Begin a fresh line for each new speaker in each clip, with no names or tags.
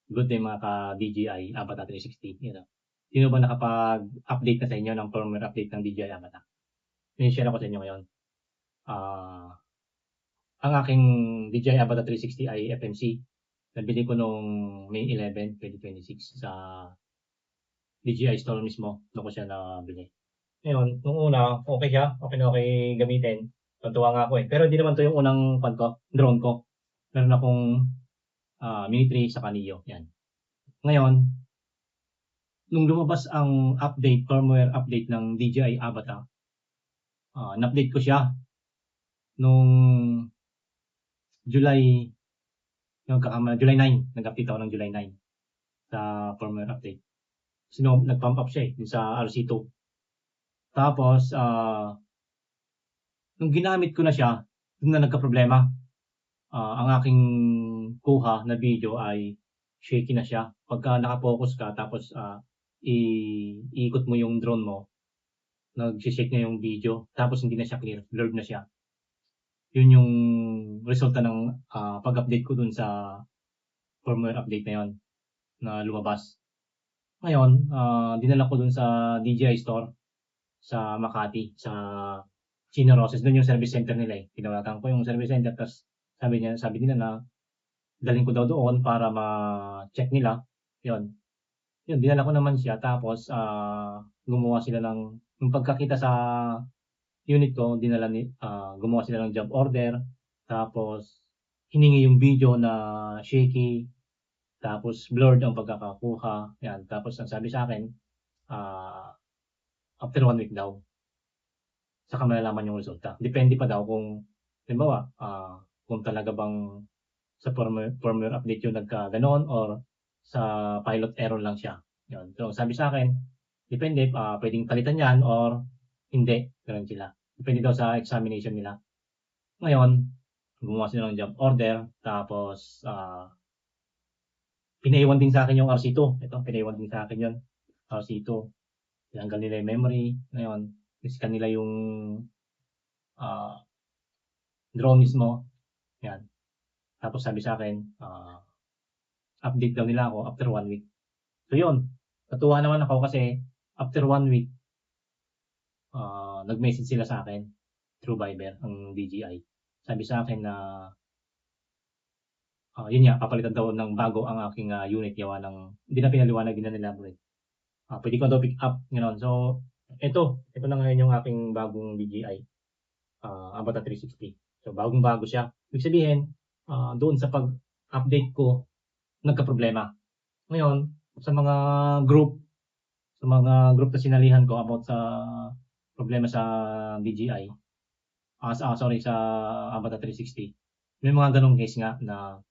Good day mga ka-DJI Avata 360. Yun, sino ba nakapag-update na sa inyo ng firmware update ng DJI Avata? I-share ako sa inyo ngayon. Ang aking DJI Avata 360 ay FMC. Nabili ko noong May 11, 2026 sa DJI store mismo. Doon ko siya nabili. Ngayon, nung una, okay siya. Okay na okay gamitin. Natuwa nga ako eh. Pero hindi naman to yung unang drone ko. Meron akong Mini 3 sa Neo. Yan. Ngayon, nung lumabas ang firmware update ng DJI Avata, na-update ko siya nung July, July 9, nag-update ako ng July 9 sa firmware update. Nag-pump up siya sa RC2. Tapos, nung ginamit ko na siya, doon na nagka-problema. Ang aking kuha na video ay shaky na siya. Pagka nakapokus ka, tapos iikot mo yung drone mo, nag-shake na yung video, tapos hindi na siya clear, blurred na siya. Yun yung resulta ng pag-update ko dun sa firmware update na yon na lumabas. Ngayon, dinala ko dun sa DJI store sa Makati, sa Chino Roses. Dun yung service center nila eh. Tinawagan ko yung service center, tapos sabi nila na dalhin ko daw doon para ma-check nila. Yun, dinala ko naman siya, tapos gumawa sila yung pagkakita sa unit ko, gumawa sila ng job order, tapos hiningi yung video na shaky, tapos blurred ang pagkakakuha. Yan, tapos ang sabi sa akin, after 1 week daw, saka malalaman yung resulta. Depende pa daw kung, halimbawa, kung talaga bang sa firmware update yung nagka-ganon or sa pilot error lang siya. Yun. So, sabi sa akin, depende, pwedeng palitan yan or hindi. Ganun sila. Depende daw sa examination nila. Ngayon, gumawa sila ng job order, tapos pinaiwan din sa akin yung RC2. Ito, pinaiwan din sa akin yun. RC2. Tinanggal nila yung memory. Ngayon, iscan nila yung drone mismo. Yan. Tapos sabi sa akin, update daw nila ako after 1 week. So yun, natuwa naman ako kasi after 1 week, nag-message sila sa akin through Viber, ang DJI. Sabi sa akin na yun nga, papalitan daw ng bago ang aking unit, yawa ng, hindi na pinaliwanag, din na nila-elaborate. Pwede ko daw pick up, gano'n. So, ito na ngayon yung aking bagong DJI, Avata 360. So, bagong-bago siya. Ibig sabihin, doon sa pag-update ko, nagka-problema. Ngayon, sa mga group na sinalihan ko about sa problema sa DJI, sa Avata 360, may mga ganong case nga na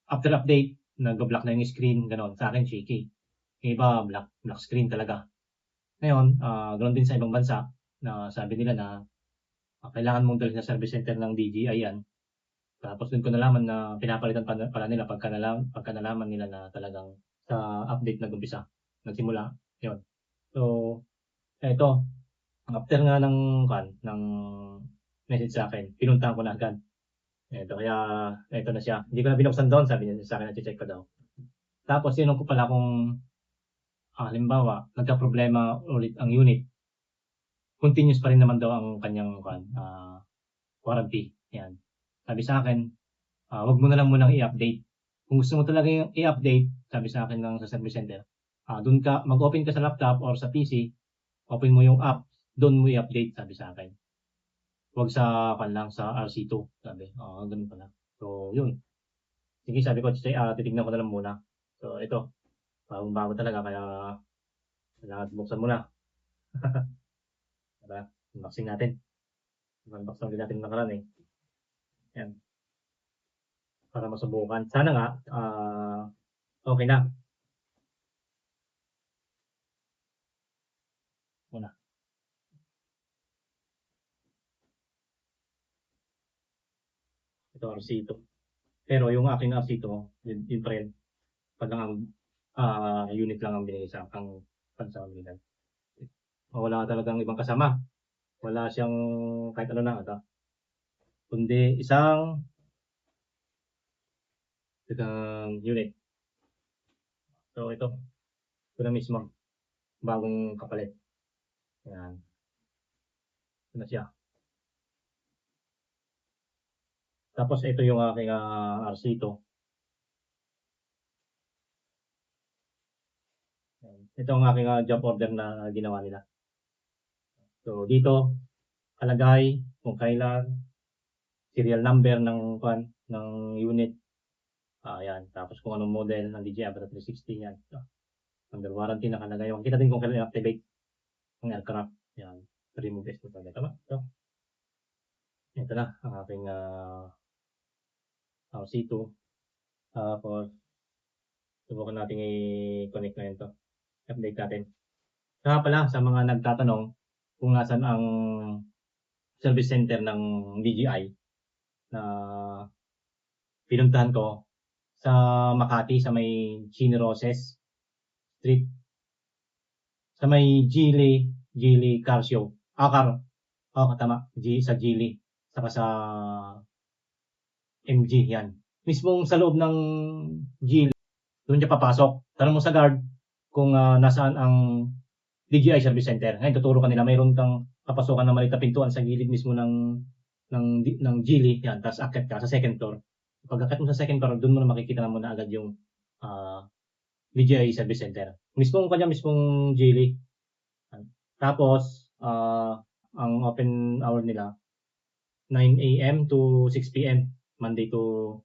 after update, nag-block na yung screen, ganon. Sa akin, shaky. Yung iba, black screen talaga. Ngayon, ganon din sa ibang bansa na sabi nila na kailangan mong dalhin sa service center ng DJI yan. Tapos dun ko nalaman na pinapalitan pala nila pagka nalaman nila na talagang sa update nag-umpisa, nagsimula. Yun. So, eto, after nga ng message sa akin, pinuntahan ko na agad. Eto na siya. Hindi ko na binuksan doon, sabi niya sa akin na check ko daw. Tapos tinanong ko pala kung halimbawa, nagka-problema ulit ang unit, continuous pa rin naman daw ang kanyang warranty. Yan. Sabi sa akin, wag mo na lang munang i-update. Kung gusto mo talaga yung i-update, sabi sa akin sa service center, doon ka, mag-open ka sa laptop or sa PC, open mo yung app, doon mo i-update, sabi sa akin. Huwag sa RC2, sabi. Ganun pala. So, yun. Sige, sabi ko, titignan ko na lang muna. So, ito. Bagong-bago talaga, kaya kailangan buksan muna. Diba? Unboxing natin. Unbox lang din natin nakaraan eh. Yan. Para masubukan. Sana nga, okay na. Muna. Ito RC2. Pero yung aking RC2, yun pa rin. Unit lang ang binigay sa ang pansamanilan. Wala talagang ibang kasama. Wala siyang kahit ano na ata. Kundi isang unit. So ito na mismo, bagong kapalit. Ayan. Ito na siya. Tapos ito yung aking RC2. Ito ang aking job order na ginawa nila. So dito kalagay kung kailan, serial number ng unit. Ayan. Tapos kung anong model ng DJI Avata 360 yan. Under warranty nakalagay. Makikita din kung kailan i-activate ang aircraft. Yan. Remove S na talaga. Tama? Ito na ang aking RC2. Tapos subukan natin i-connect na ito. Update natin. Kaya pala sa mga nagtatanong kung nasan ang service center ng DJI na pinuntahan ko sa Makati sa may Chino Roses Street sa may Geely Car Show. Tama. Sa Geely. Saka sa MG yan. Mismong sa loob ng Geely, doon niya papasok. Tanong mo sa guard kung nasaan ang DJI Service Center. Ngayon tuturo ka nila, mayroon kang papasukan na maliit na pintuan sa gilid mismo ng Geely. Yan, tapos akit ka sa second floor. Pag akit mo sa second floor, doon mo na makikita na mo na agad yung DJI Service Center. Mismong Geely. Tapos ang open hour nila 9 AM to 6 PM Monday to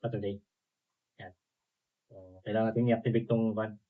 Saturday. Yan. So, kailangan natin i-activate tong van.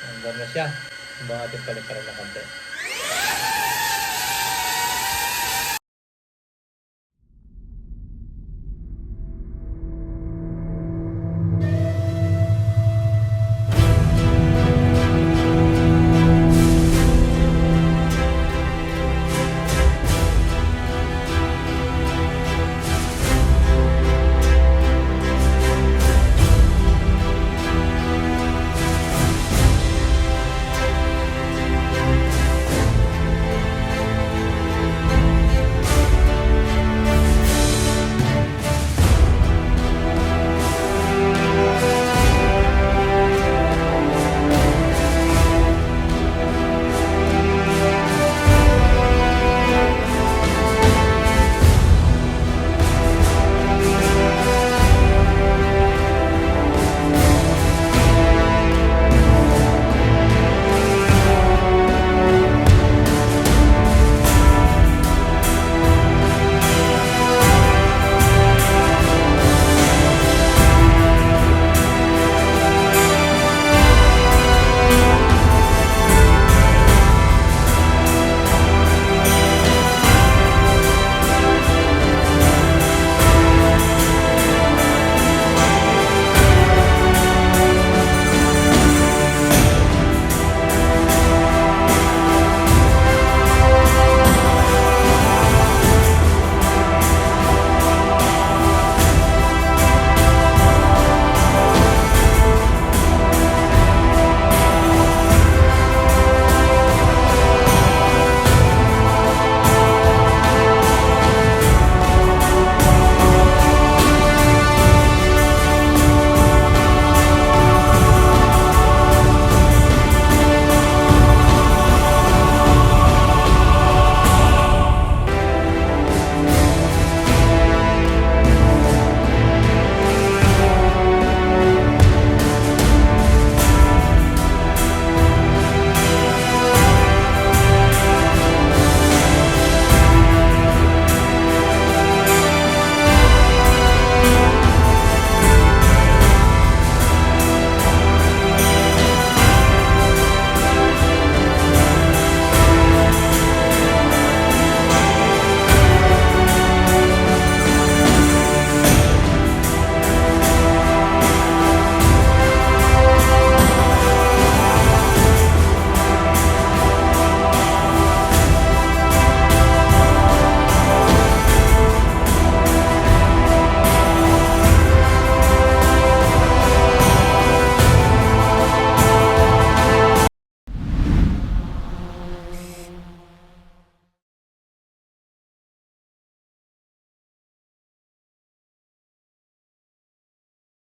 Hanggang na siya. Bakit yung palit pa rin na konti.